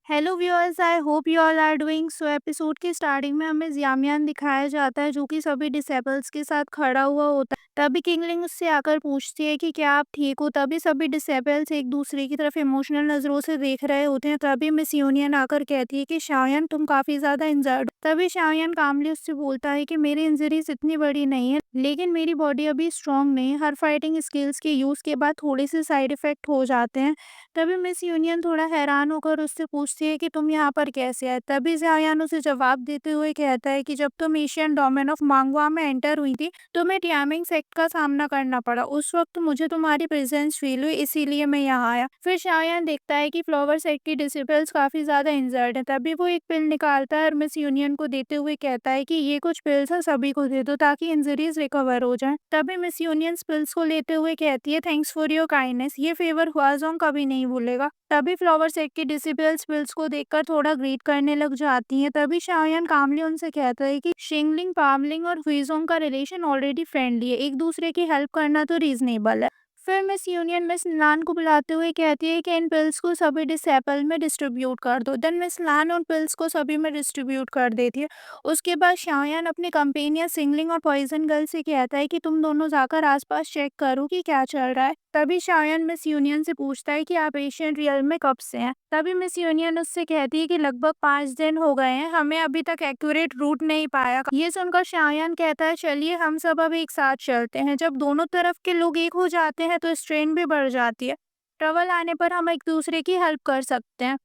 Hello viewers, I hope you all are doing so. Episode की starting में हमें जियामियान दिखाया जाता है जो कि सभी डिसेबल्स के साथ खड़ा हुआ होता है। तभी किंगलिंग उससे आकर पूछती है कि क्या आप ठीक हो। तभी सभी डिसेबल्स एक दूसरे की तरफ इमोशनल नजरों से देख रहे होते हैं। तभी मिस यूनियन आकर कहती है कि शायन तुम काफी ज्यादा इंजर्ड हो। तभी शायन कामली उससे बोलता है कि मेरी इंजरीज इतनी बड़ी नहीं है, लेकिन मेरी बॉडी अभी स्ट्रांग नहीं है। हर फाइटिंग स्किल्स के यूज के बाद थोड़े से साइड इफेक्ट हो जाते हैं। तभी मिस यूनियन थोड़ा हैरान होकर उससे पूछती है कि तुम यहाँ पर कैसे आए। तभी जायान उसे जवाब देते हुए कहता है कि जब तुम एशियन डोमेन ऑफ मांगवा में एंटर हुई थी तुम्हें टाइमिंग सेक्ट का सामना करना पड़ा। उस वक्त मुझे तुम्हारी प्रेजेंस फील हुई, इसीलिए मैं यहाँ आया। फिर शायान देखता है कि फ्लावर सेक्ट की डिसिपल्स काफी ज्यादा इंजर्ड है। तभी वो एक पिल निकालता है और मिस यूनियन को देते हुए कहता है कि ये कुछ पिल्स है, सभी को दे दो ताकि इंजरीज रिकवर हो जाए। तभी मिस यूनियन पिल्स को लेते हुए कहती है थैंक्स फॉर योर काइंडनेस, ये फेवर हुआजोंग कभी नहीं भूलेगा। तभी फ्लावर सेट की डिसिबल्स बिल्स को देखकर थोड़ा ग्रीट करने लग जाती हैं। तभी शायन कामली उनसे कहता है कि शिंगलिंग, पामलिंग और हुइजोंग का रिलेशन ऑलरेडी फ्रेंडली है, एक दूसरे की हेल्प करना तो रीजनेबल है। फिर मिस यूनियन मिस लान को बुलाते हुए कहती है कि इन पिल्स को सभी डिसेबल में डिस्ट्रीब्यूट कर दो। देन मिस लान उन पिल्स को सभी में डिस्ट्रीब्यूट कर देती है। उसके बाद शायन अपने कंपेनियन सिंगलिंग और पॉइजन गर्ल से कहता है कि तुम दोनों जाकर आसपास चेक करो कि क्या चल रहा है। तभी शायन मिस यूनियन से पूछता है कि आप एशियन रियल में कब से हैं। तभी मिस यूनियन उससे कहती है कि लगभग 5 दिन हो गए हैं, हमें अभी तक एक्यूरेट रूट नहीं पाया। ये सुनकर शायन कहता है चलिए हम सब अब एक साथ चलते हैं। जब दोनों तरफ के लोग एक हो जाते हैं तो स्ट्रेन भी बढ़ जाती है। ट्रबल आने पर हम एक दूसरे की हेल्प कर सकते हैं।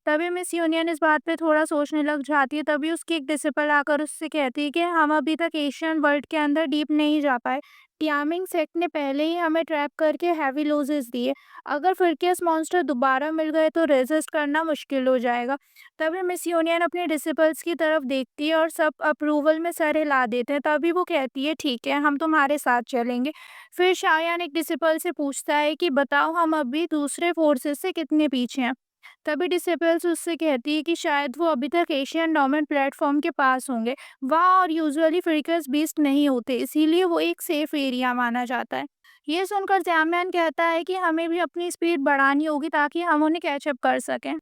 तभी मिस यूनियन इस बात पे थोड़ा सोचने लग जाती है। तभी उसकी एक डिसिपल आकर उससे कहती है कि हम अभी तक एशियन वर्ल्ड के अंदर डीप नहीं जा पाए। टियामिंग सेक्ट ने पहले ही हमें ट्रैप करके हैवी लॉसेस दिए। अगर फिरकियस मॉन्स्टर दोबारा मिल गए तो रेजिस्ट करना मुश्किल हो जाएगा। तभी मिस यूनियन अपने डिसिपल्स की तरफ देखती है और सब अप्रूवल में सर हिला देते हैं। तभी वो कहती है ठीक है, हम तुम्हारे साथ चलेंगे। फिर शायान एक डिसिपल से पूछता है कि बताओ हम अभी दूसरे फोर्सेस से कितने पीछे हैं। तभी डिसेबल्स उससे कहती है कि शायद वो अभी तक एशियन डोमेन प्लेटफॉर्म के पास होंगे। वहाँ और यूजुअली फ्रीकर्स बीस्ट नहीं होते, इसीलिए वो एक सेफ एरिया माना जाता है। ये सुनकर जैमैन कहता है कि हमें भी अपनी स्पीड बढ़ानी होगी ताकि हम उन्हें कैचअप कर सकें।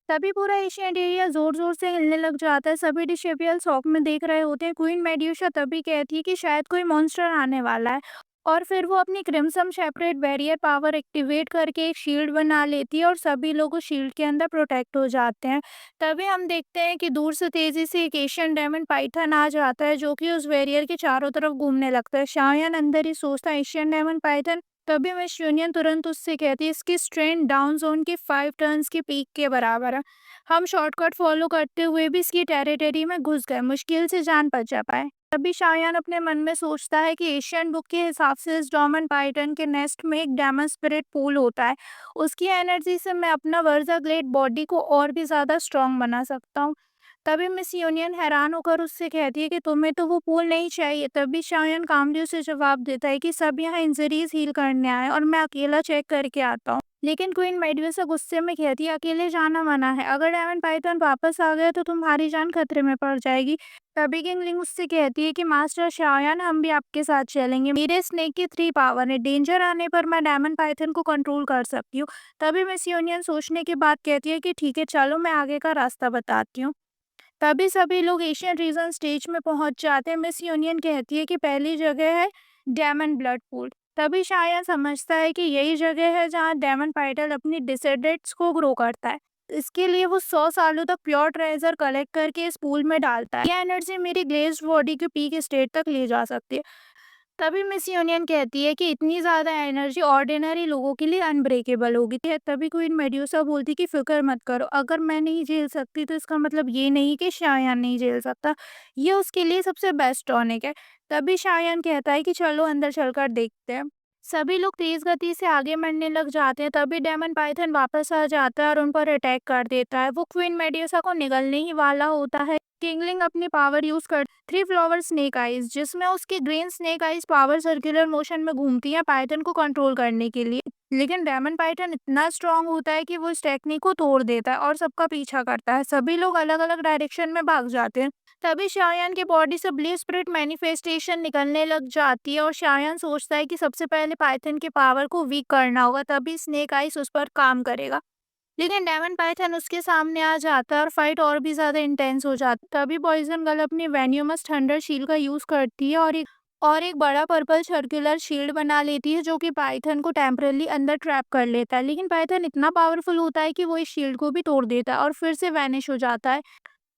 तभी पूरा एशियन एरिया जोर जोर से हिलने लग जाता है। सभी डिसेबल शॉक में देख रहे होते हैं। क्वीन मेड्यूसा तभी कहती है कि शायद कोई मॉन्स्टर आने वाला है और फिर वो अपनी crimson separate barrier power activate करके एक शील्ड बना लेती है और सभी लोग उस शील्ड के अंदर प्रोटेक्ट हो जाते हैं। तभी हम देखते हैं कि दूर से तेजी से एक एशियन डायमंड पाइथन आ जाता है जो कि उस बैरियर के चारों तरफ घूमने लगता है। शायन अंदर ही सोचता है एशियन डायमंड पाइथन। तभी मिस यूनियन तुरंत उससे कहती है इसकी स्ट्रेंथ डाउन जोन के 5 टर्न्स के पीक के बराबर है। हम शॉर्टकट फॉलो करते हुए भी इसकी टेरिटरी में घुस गए, मुश्किल से जान बचा पाए। तभी शायान अपने मन में सोचता है कि एशियन बुक के हिसाब से इस डोमन पाइटन के नेस्ट में एक डेमन स्पिरिट पूल होता है। उसकी एनर्जी से मैं अपना वर्जा ग्लेड बॉडी को और भी ज्यादा स्ट्रांग बना सकता हूँ। तभी मिस यूनियन हैरान होकर उससे कहती है कि तुम्हें तो वो पूल नहीं चाहिए। तभी शायन कामली उसे जवाब देता है कि सब यहाँ इंजरीज हील करने आए और मैं अकेला चेक करके आता हूँ। लेकिन क्वीन मेडुसा गुस्से में कहती है अकेले जाना मना है, अगर डायमंड पाइथन वापस आ गया तो तुम्हारी जान खतरे में पड़ जाएगी। तभी किंगलिंग उससे कहती है कि मास्टर शायान हम भी आपके साथ चलेंगे, मेरे स्नेक की 3 पावर है, डेंजर आने पर मैं डायमंड पाइथन को कंट्रोल कर सकती हूँ। तभी मिस यूनियन सोचने के बाद कहती है कि ठीक है चलो मैं आगे का रास्ता बताती हूँ। तभी सभी लोग एशियन रीजन स्टेज में पहुंच जाते हैं। मिस यूनियन कहती है कि पहली जगह है डायमंड ब्लड पूल। तभी शायद समझता है कि यही जगह है जहां डायमंड पाइटल अपनी डिसेंडेंट्स को ग्रो करता है। इसके लिए वो 100 सालों तक प्योर ट्रेजर कलेक्ट करके इस पूल में डालता है। यह एनर्जी मेरी ग्लेज्ड बॉडी के पीक स्टेट तक ले जा सकती है। तभी मिस यूनियन कहती है कि इतनी ज्यादा एनर्जी ऑर्डिनरी लोगों के लिए अनब्रेकेबल होगी। तभी क्वीन मेड्यूसा बोलती कि फिक्र मत करो, अगर मैं नहीं झेल सकती तो इसका मतलब ये नहीं कि शायान नहीं झेल सकता, ये उसके लिए सबसे बेस्ट टॉनिक है। तभी शायान कहता है कि चलो अंदर चलकर देखते हैं। सभी लोग तेज गति से आगे बढ़ने लग जाते हैं। तभी डेमन पाइथन वापस आ जाता है और उन पर अटैक कर देता है। वो क्वीन मेड्यूसा को निगलने ही वाला होता है। किंगलिंग अपनी पावर यूज कर 3 फ्लावर स्नेक आइज, जिसमें उसकी green snake eyes power circular motion में घूमती है पाइथन को कंट्रोल करने के लिए। लेकिन डायमंड पाइथन इतना स्ट्रांग होता है कि वो इस टेक्निक को तोड़ देता है और सबका पीछा करता है। सभी लोग अलग अलग डायरेक्शन में भाग जाते हैं। तभी शायान की बॉडी से ब्लू स्पिरिट मैनिफेस्टेशन निकलने लग जाती है और शायान सोचता है कि सबसे पहले पाइथन के पावर को वीक करना होगा, तभी स्नेक आइस उस पर काम करेगा। लेकिन डेमन पाइथन उसके सामने आ जाता है और फाइट और भी ज़्यादा इंटेंस हो जाती है। तभी पॉइज़न गर्ल अपनी वेन्यूमस थंडर शील्ड का यूज़ करती है और एक बड़ा पर्पल सर्कुलर शील्ड बना लेती है जो कि पाइथन को टेम्परेरी अंदर ट्रैप कर लेता है। लेकिन पाइथन इतना पावरफुल होता है कि वो इस शील्ड को भी तोड़ देता है और फिर से वैनिश हो जाता है।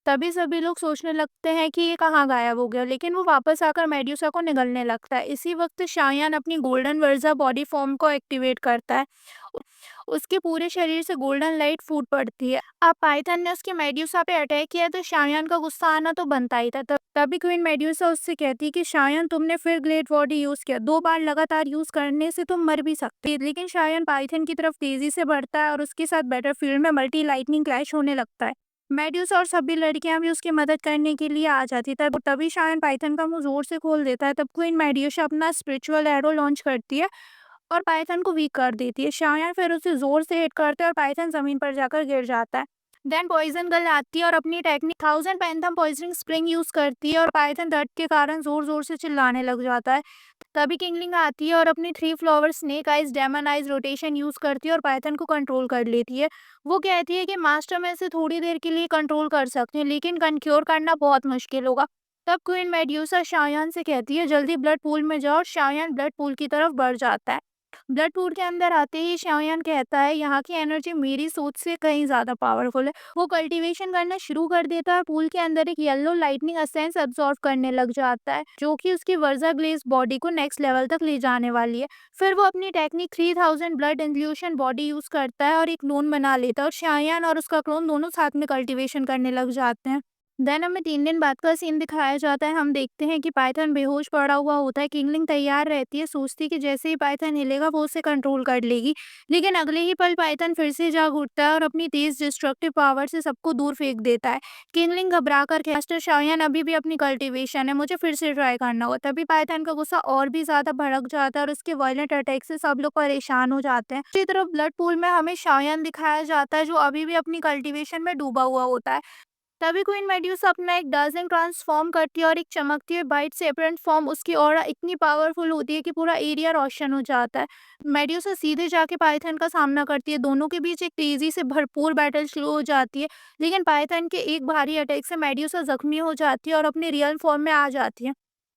तभी सभी लोग सोचने लगते हैं कि ये कहाँ गायब हो गया, लेकिन वो वापस आकर मेड्यूसा को निगलने लगता है। इसी वक्त शायान अपनी गोल्डन वर्जा बॉडी फॉर्म को एक्टिवेट करता है। उ- उसके पूरे शरीर से गोल्डन लाइट फूट पड़ती है। अब पाइथन ने उसके मेड्यूसा पे अटैक किया तो शायान का गुस्सा आना तो बनता ही था। तभी क्वीन मेड्यूसा उससे कहती है कि शायान, तुमने फिर ग्लेड बॉडी यूज किया, 2 बार लगातार यूज करने से तुम मर भी सकते। लेकिन शायान पाइथन की तरफ तेजी से बढ़ता है और उसके साथ बैटरफील्ड में मल्टी लाइटनिंग क्लैश होने लगता है। मेड्यूसा और सभी लड़कियां भी उसकी मदद करने के लिए आ जाती तब तभी शायन पाइथन का मुंह जोर से खोल देता है। तब क्वीन मेड्यूसा अपना स्पिरिचुअल एरो लॉन्च करती है और पाइथन को वीक कर देती है। शायन फिर उसे जोर से हिट करते हैं और पाइथन जमीन पर जाकर गिर जाता है। देन पॉइजन गर्ल आती है और अपनी टेक्निक 1000 पैंथम पॉइजनिंग स्प्रिंग यूज करती है और पाइथन दर्द के कारण जोर जोर से चिल्लाने लग जाता है। तभी किंगलिंग आती है और अपनी 3 flower snake eyes demon eyes rotation use करती है और पाइथन को कंट्रोल कर लेती है। वो कहती है कि मास्टर में से थोड़ी देर के लिए कंट्रोल कर सकते हैं, लेकिन कंक्योर करना बहुत मुश्किल होगा। तब क्वीन मेड्यूसा शायान से कहती है जल्दी ब्लड पूल में जाओ। शायान ब्लड पूल की तरफ बढ़ जाता है। ब्लड पूल के अंदर आते ही शायान कहता है यहाँ की एनर्जी मेरी सोच से कहीं ज्यादा पावरफुल है। वो कल्टीवेशन करना शुरू कर देता है और पूल के अंदर एक येलो लाइटनिंग एसेंस अब्सॉर्ब करने लग जाता है जो कि उसकी वर्जा ग्लेज बॉडी को नेक्स्ट लेवल तक ले जाने वाली है। फिर वो अपनी technique 3000 blood infusion body use करता है और एक क्लोन बना लेता है और शायान और उसका क्लोन दोनों साथ में कल्टीवेशन करने लग जाते हैं। देन हमें 3 दिन बाद का सीन दिखाया जाता है। हम देखते हैं कि पाइथन बेहोश पड़ा हुआ होता है। किंगलिंग तैयार रहती है, सोचती है कि जैसे ही पाइथन हिलेगा वो उसे कंट्रोल कर लेगी। लेकिन अगले ही पल पाइथन फिर से जाग उठता है और अपनी तेज डिस्ट्रक्टिव पावर से सबको दूर फेंक देता है। किंगलिंग घबरा कर मास्टर शायान अभी भी अपनी कल्टीवेशन है, मुझे फिर से ट्राई करना होगा। तभी पाइथन का गुस्सा और भी ज्यादा भड़क जाता है और उसके वायलेंट अटैक से सब लोग परेशान हो जाते हैं। दूसरी तरफ ब्लड पूल में हमें शायान दिखाया जाता है जो अभी भी अपनी कल्टीवेशन में डूबा हुआ होता है। तभी क्वीन मेड्यूसा अपना एक डार्जिंग ट्रांसफॉर्म करती है और एक चमकती हुई बाइट से अपरेंट फॉर्म उसकी ऑरा इतनी पावरफुल होती है कि पूरा एरिया रोशन हो जाता है। मेड्यूसा सीधे जाके पाइथन का सामना करती है, दोनों के बीच एक तेजी से भरपूर बैटल शुरू हो जाती है। लेकिन पाइथन के एक भारी अटैक से मेड्यूसा जख्मी हो जाती है और अपने रियल फॉर्म में आ जाती है।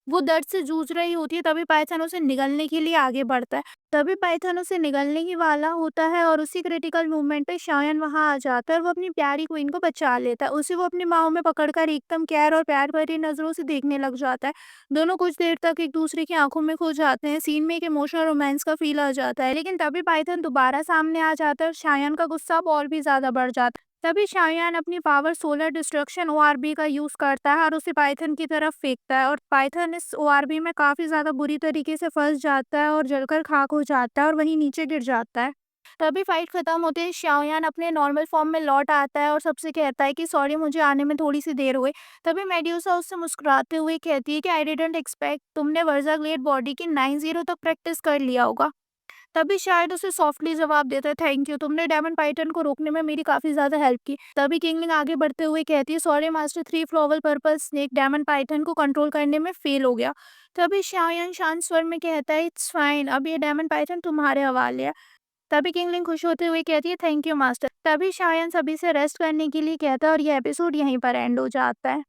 वो दर्द से जूझ रही होती है। तभी पाइथन उसे निगलने के लिए आगे बढ़ता है। तभी पाइथन उसे निगलने ही वाला होता है और उसी क्रिटिकल मूवमेंट पे शायन वहां आ जाता है और वो अपनी प्यारी क्वीन को बचा लेता है। उसे वो अपनी बाहों में पकड़कर एकदम केयर और प्यार भरी नजरों से देखने लग जाता है। दोनों कुछ देर तक एक दूसरे की आंखों में खो जाते हैं। सीन में एक इमोशनल रोमांस का फील आ जाता है। लेकिन तभी पाइथन दोबारा सामने आ जाता है और शायन का गुस्सा अब और भी ज्यादा बढ़ जाता है। तभी शायान अपनी पावर सोलर डिस्ट्रक्शन ओआरबी का यूज करता है और उसे पाइथन की तरफ फेंकता है और पाइथन इस ओआरबी में काफी ज्यादा बुरी तरीके से फंस जाता है और जलकर खाक हो जाता है और वहीं नीचे गिर जाता है। तभी फाइट खत्म होते ही शाओयान अपने नॉर्मल फॉर्म में लौट आता है और सबसे कहता है कि सॉरी, मुझे आने में थोड़ी सी देर हुई। तभी मेड्यूसा उससे मुस्कुराते हुए कहती है कि आई डिडंट एक्सपेक्ट तुमने वर्जा ग्लेड बॉडी की 9-0 तक प्रैक्टिस कर लिया होगा। तभी शायद उसे सॉफ्टली जवाब देता है, थैंक यू, तुमने डायमंड पाइथन को रोकने में मेरी काफी ज्यादा हेल्प की। तभी किंगलिंग आगे बढ़ते हुए कहती है, सॉरी मास्टर, 3 फ्लोवल पर्पल स्नेक डायमंड पाइथन को कंट्रोल करने में फेल हो गया। तभी शायन शांत स्वर में कहता है, इट्स फाइन, अब ये डायमंड पाइथन तुम्हारे हवाले है। तभी किंगलिंग खुश होते हुए कहती है, थैंक यू मास्टर। तभी शायन सभी से रेस्ट करने के लिए कहता है और ये एपिसोड यहीं पर एंड हो जाता है।